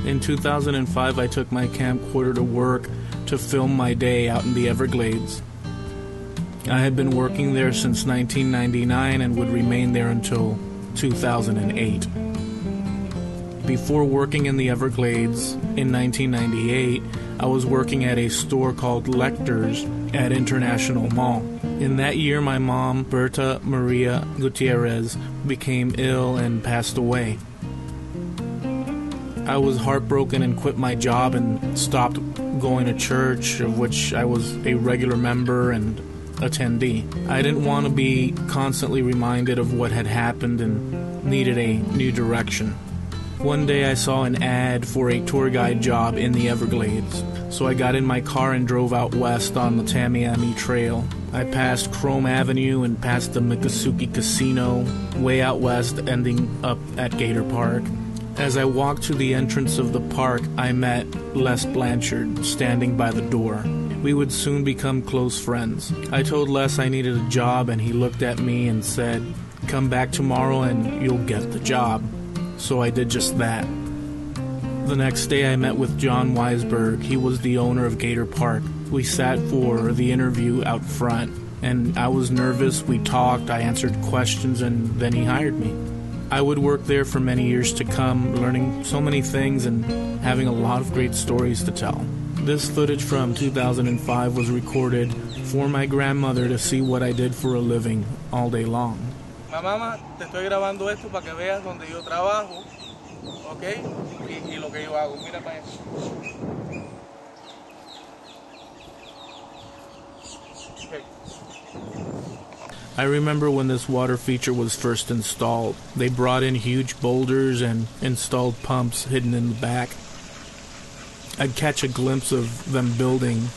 In 2005, I took my camcorder to work to film my day out in the Everglades. I had been working there since 1999 and would remain there until 2008. Before working in the Everglades in 1998, I was working at a store called Lechters at International Mall. In that year, my mom, Berta Maria Gutierrez, became ill and passed away. I was heartbroken and quit my job and stopped going to church, of which I was a regular member and attendee. I didn't want to be constantly reminded of what had happened and needed a new direction. One day I saw an ad for a tour guide job in the Everglades, so I got in my car and drove out west on the Tamiami Trail. I passed Krome Avenue and passed the Miccosukee Casino, way out west, ending up at Gator Park. As I walked to the entrance of the park, I met Les Blanchard standing by the door. We would soon become close friends. I told Les I needed a job, and he looked at me and said, "Come back tomorrow and you'll get the job." So I did just that. The next day I met with John Weisberg. He was the owner of Gator Park. We sat for the interview out front, and I was nervous. We talked, I answered questions, and then he hired me. I would work there for many years to come, learning so many things and having a lot of great stories to tell. This footage from 2005 was recorded for my grandmother to see what I did for a living all day long. Mamá, te estoy grabando esto para que veas donde yo trabajo, ¿ok? Y lo que yo hago. Mira para eso. Okay. I remember when this water feature was first installed. They brought in huge boulders and installed pumps hidden in the back. I'd catch a glimpse of them building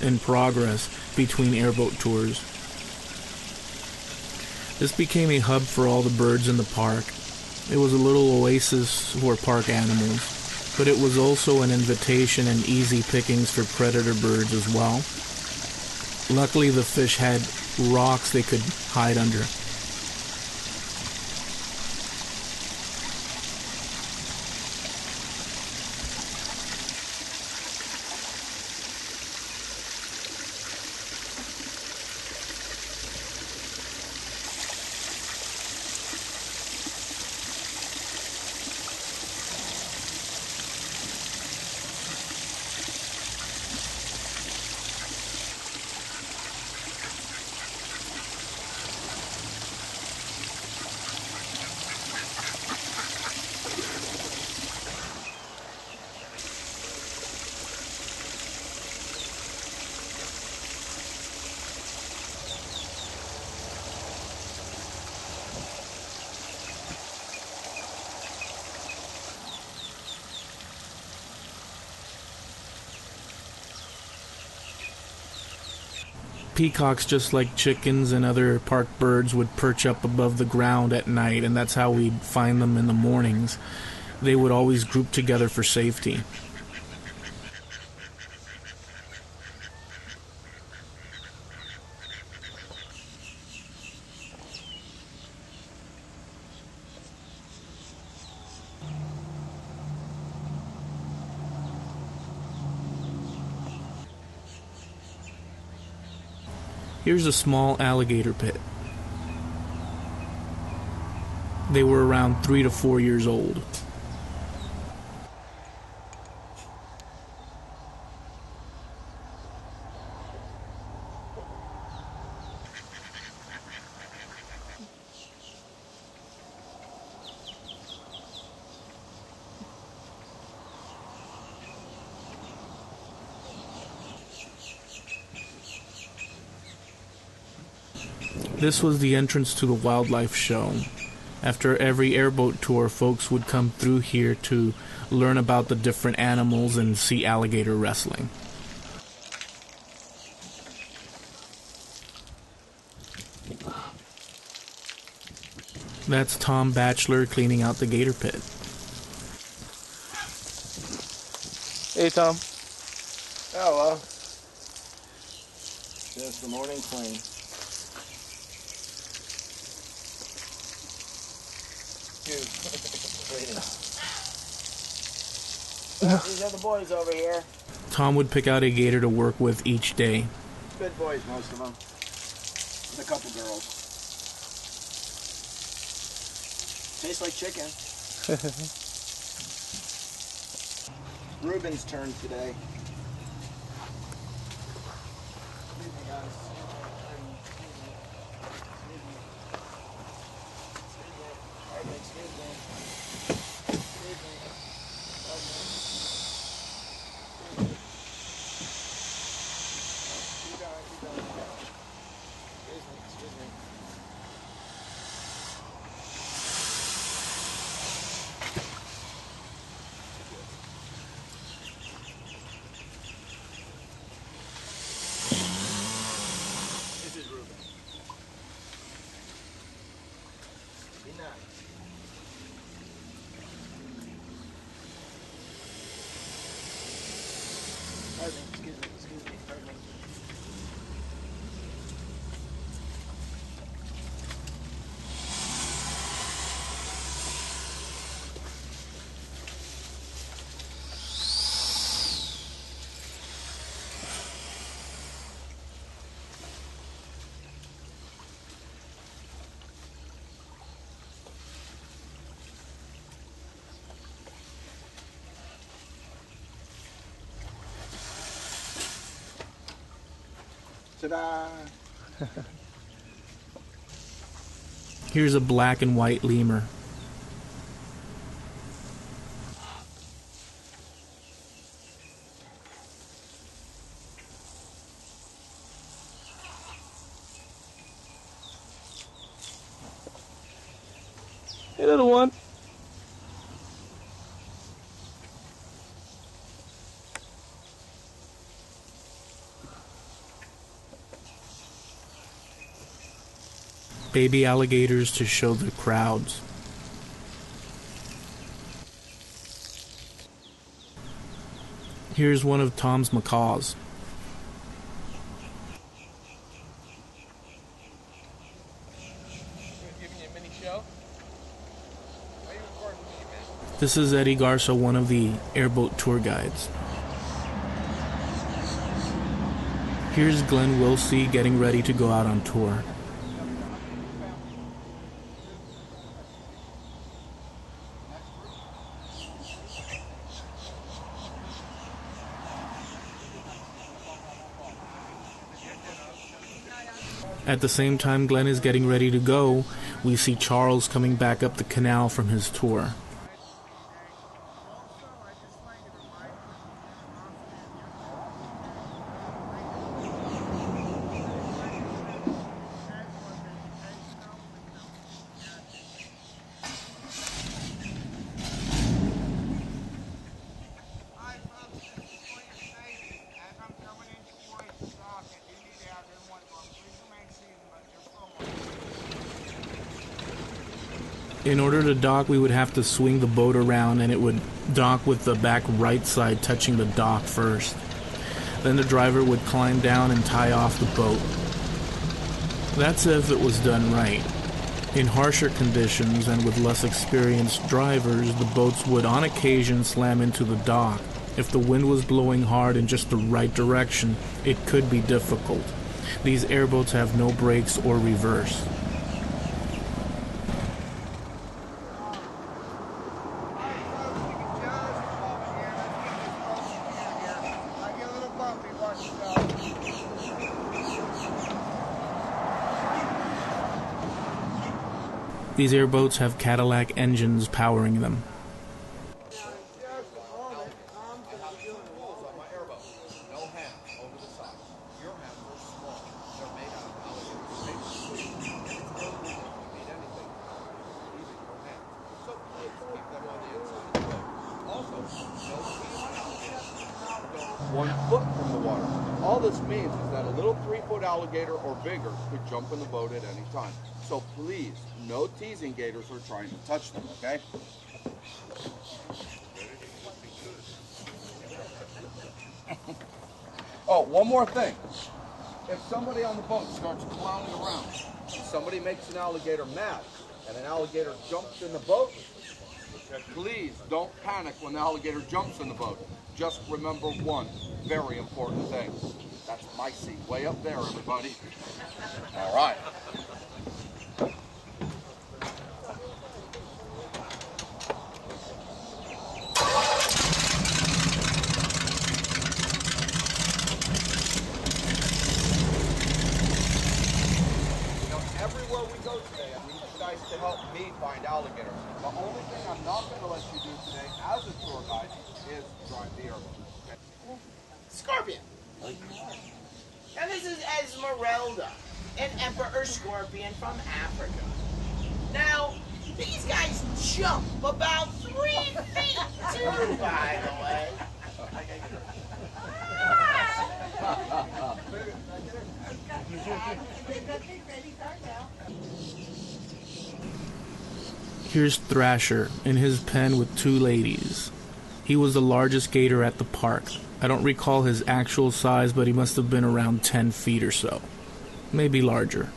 in progress between airboat tours. This became a hub for all the birds in the park. It was a little oasis for park animals, but it was also an invitation and easy pickings for predator birds as well. Luckily, the fish had rocks they could hide under. Peacocks, just like chickens and other park birds, would perch up above the ground at night, and that's how we'd find them in the mornings. They would always group together for safety. Here's a small alligator pit. They were around 3 to 4 years old. This was the entrance to the wildlife show. After every airboat tour, folks would come through here to learn about the different animals and see alligator wrestling. That's Tom Batchelor cleaning out the gator pit. Hey, Tom. Oh, well. Just the morning clean. These are the boys over here. Tom would pick out a gator to work with each day. Good boys, most of them. And a couple girls. Tastes like chicken. Ruben's turn today. Excuse me, guys. Excuse me. Excuse me, pardon me. Ta-da! Here's a black and white lemur. Hey, little one. Baby alligators to show the crowds. Here's one of Tom's macaws. Giving you a mini show. Why are you recording me, man? This is Eddie Garza, one of the Airboat Tour guides. Here's Glenn Wilsey getting ready to go out on tour. At the same time Glenn is getting ready to go, we see Charles coming back up the canal from his tour. In order to dock, we would have to swing the boat around, and it would dock with the back right side touching the dock first. Then the driver would climb down and tie off the boat. That's if it was done right. In harsher conditions and with less experienced drivers, the boats would on occasion slam into the dock. If the wind was blowing hard in just the right direction, it could be difficult. These airboats have no brakes or reverse. These airboats have Cadillac engines powering them. One foot from the water. All this means is that a little 3-foot alligator or bigger could jump in the boat at any time. So please, no teasing gators or trying to touch them, okay? Oh, one more thing. If somebody on the boat starts clowning around, somebody makes an alligator mad, and an alligator jumps in the boat, Please don't panic when the alligator jumps in the boat. Just remember one very important thing. That's my seat, way up there, everybody. All right. Everywhere we go today, I need you guys to help me find alligators. The only thing I'm not going to let you do today as a tour guide is drive the airboat. Okay? Scorpion. And this is Esmeralda, an emperor scorpion from Africa. Now, these guys jump about 3 feet too, by the way. Here's Thrasher in his pen with 2 ladies. He was the largest gator at the park. I don't recall his actual size, but he must have been around 10 feet or so. Maybe larger.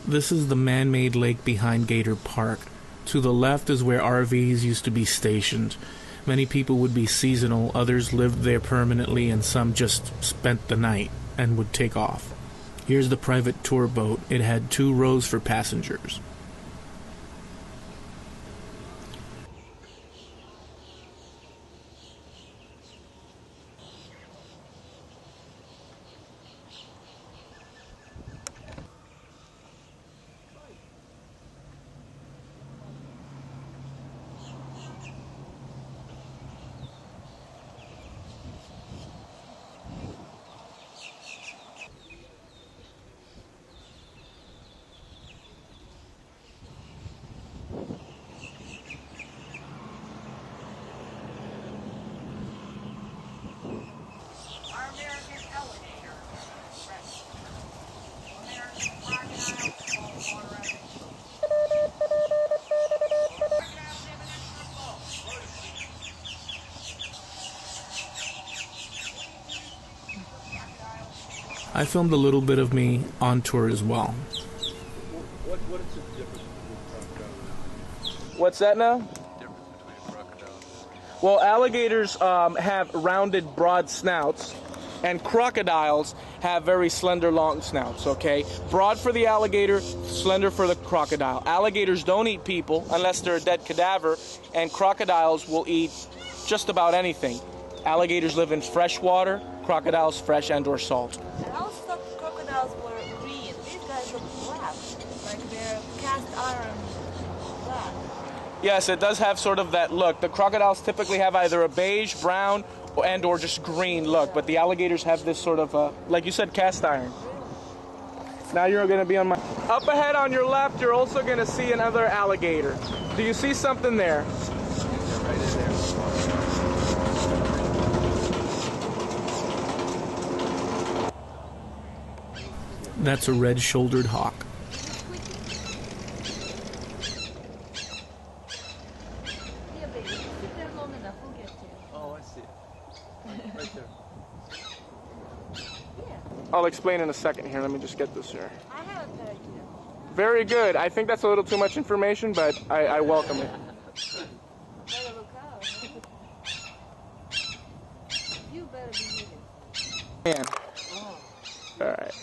This is the man-made lake behind Gator Park. To the left is where RVs used to be stationed. Many people would be seasonal, others lived there permanently, and some just spent the night and would take off. Here's the private tour boat. It had 2 rows for passengers. I filmed a little bit of me on tour as well. What is the difference between crocodile? What's that now? Difference between crocodiles. Well, alligators have rounded, broad snouts, and crocodiles have very slender, long snouts, okay? Broad for the alligator, slender for the crocodile. Alligators don't eat people unless they're a dead cadaver, and crocodiles will eat just about anything. Alligators live in fresh water, crocodiles fresh and or salt. I always thought crocodiles were green. These guys look black, like they're cast iron black. Yes, it does have sort of that look. The crocodiles typically have either a beige, brown, and or just green look, but the alligators have this sort of, like you said, cast iron. Now you're going to be on my... Up ahead on your left, you're also going to see another alligator. Do you see something there? Right in there. That's a red-shouldered hawk. Yeah, baby. Sit there long enough, we'll get to you. Oh, I see it. Right there. I'll explain in a second here. Let me just get this here. I have a good idea. Very good. I think that's a little too much information, but I welcome it. Better look out. You better be moving. Man. Oh. All right.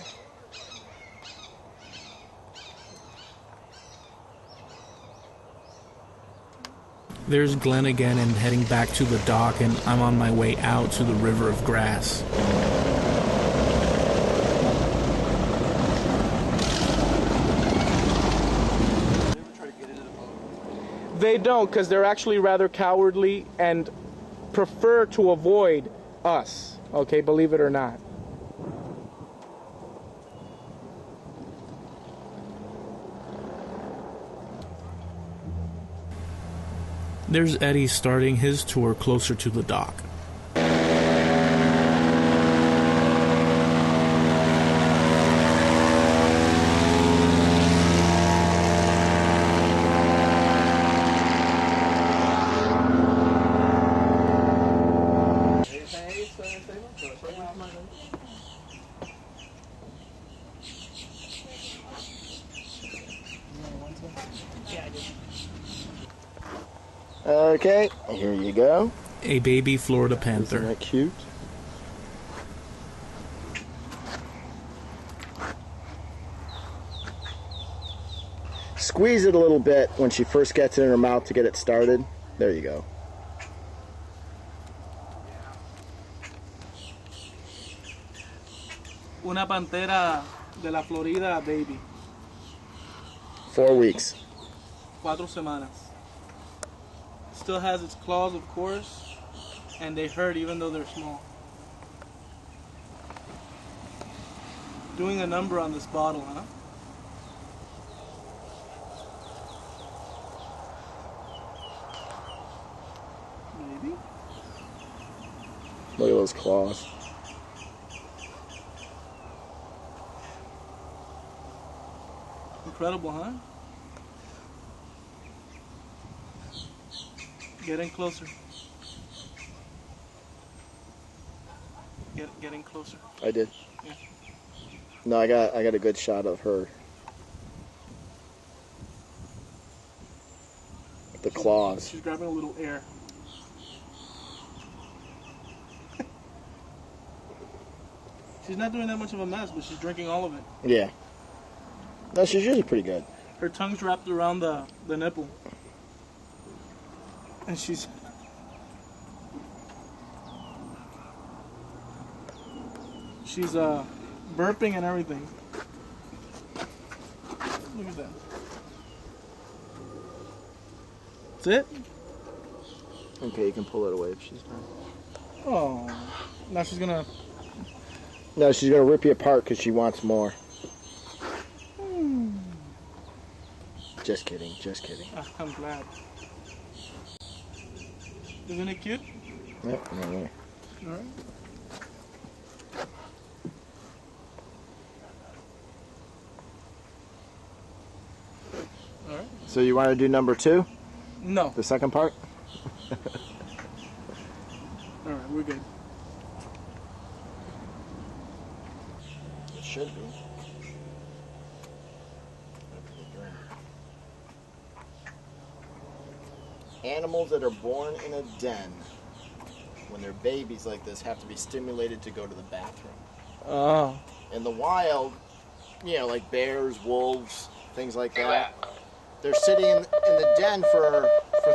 There's Glenn again and heading back to the dock, and I'm on my way out to the river of grass. They don't, because they're actually rather cowardly and prefer to avoid us, okay, believe it or not. There's Eddie starting his tour closer to the dock. Okay, here you go. A baby Florida Isn't panther. that cute? Squeeze it a little bit when she first gets it in her mouth to get it started. There you go. Una pantera de la Florida baby. 4 weeks. 4 semanas. Still has its claws, of course, and they hurt even though they're small. Doing a number on this bottle, huh? Maybe? Look at those claws. Incredible, huh? Getting closer. Getting closer. I did. Yeah. No, I got a good shot of her. The claws. She's grabbing a little air. She's not doing that much of a mess, but she's drinking all of it. Yeah. No, she's usually pretty good. Her tongue's wrapped around the nipple. And she's burping and everything. Look at that. That's it? Okay, you can pull it away if she's done. Oh. Now she's gonna... No, she's gonna rip you apart because she wants more. Just kidding, just kidding. I'm glad. Isn't it cute? Yep, no way. Alright. Alright. So you want to do number 2? No. The second part? Alright, we're good. It should be. Animals that are born in a den, when they're babies like this, have to be stimulated to go to the bathroom. Oh. In the wild, you know, like bears, wolves, things like that, they're sitting in the den for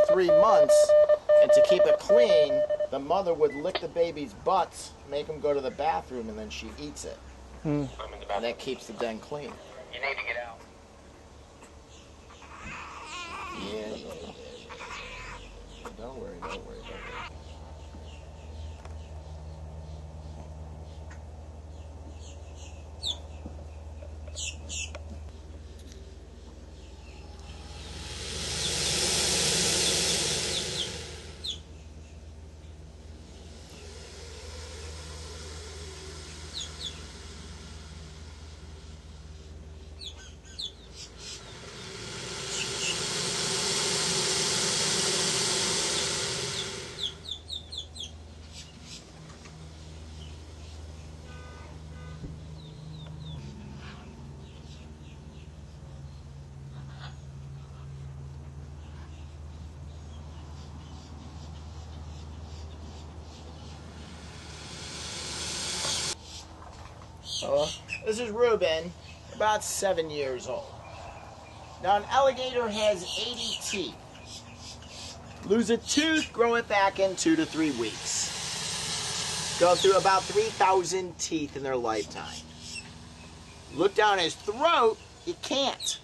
3 months, and to keep it clean, the mother would lick the baby's butts, make them go to the bathroom, and then she eats it. And that keeps the den clean. You need to get out. Yeah. Don't worry, don't worry, don't worry. This is Ruben, about 7 years old. Now, an alligator has 80 teeth. Lose a tooth, grow it back in 2 to 3 weeks. Go through about 3,000 teeth in their lifetime. Look down his throat, you can't.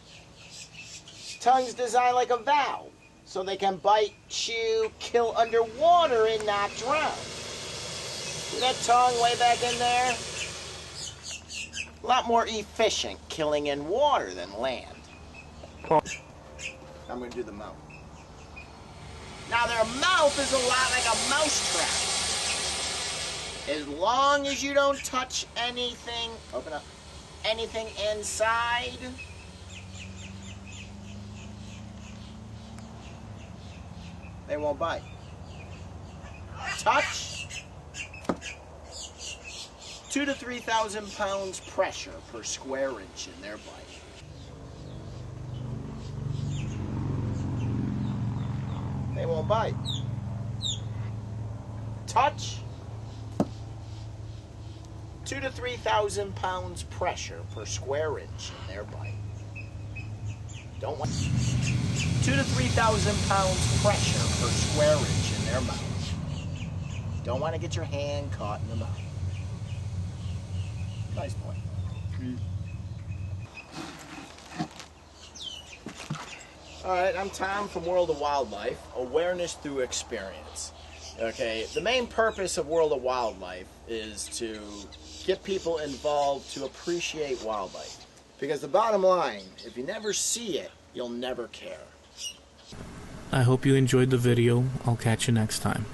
Tongue's designed like a valve, so they can bite, chew, kill underwater, and not drown. See that tongue way back in there? A lot more efficient killing in water than land. I'm going to do the mouth. Now their mouth is a lot like a mousetrap. As long as you don't touch anything, open up, anything inside, they won't bite. Touch, 2,000 to 3,000 pounds pressure per square inch in their bite. They won't bite. Touch, 2,000 to 3,000 pounds pressure per square inch in their bite. Don't want 2,000 to 3,000 pounds pressure per square inch in their mouth. Don't want to get your hand caught in the mouth. Nice boy. All right, I'm Tom from World of Wildlife, awareness through experience. Okay, the main purpose of World of Wildlife is to get people involved to appreciate wildlife. Because the bottom line, if you never see it, you'll never care. I hope you enjoyed the video. I'll catch you next time.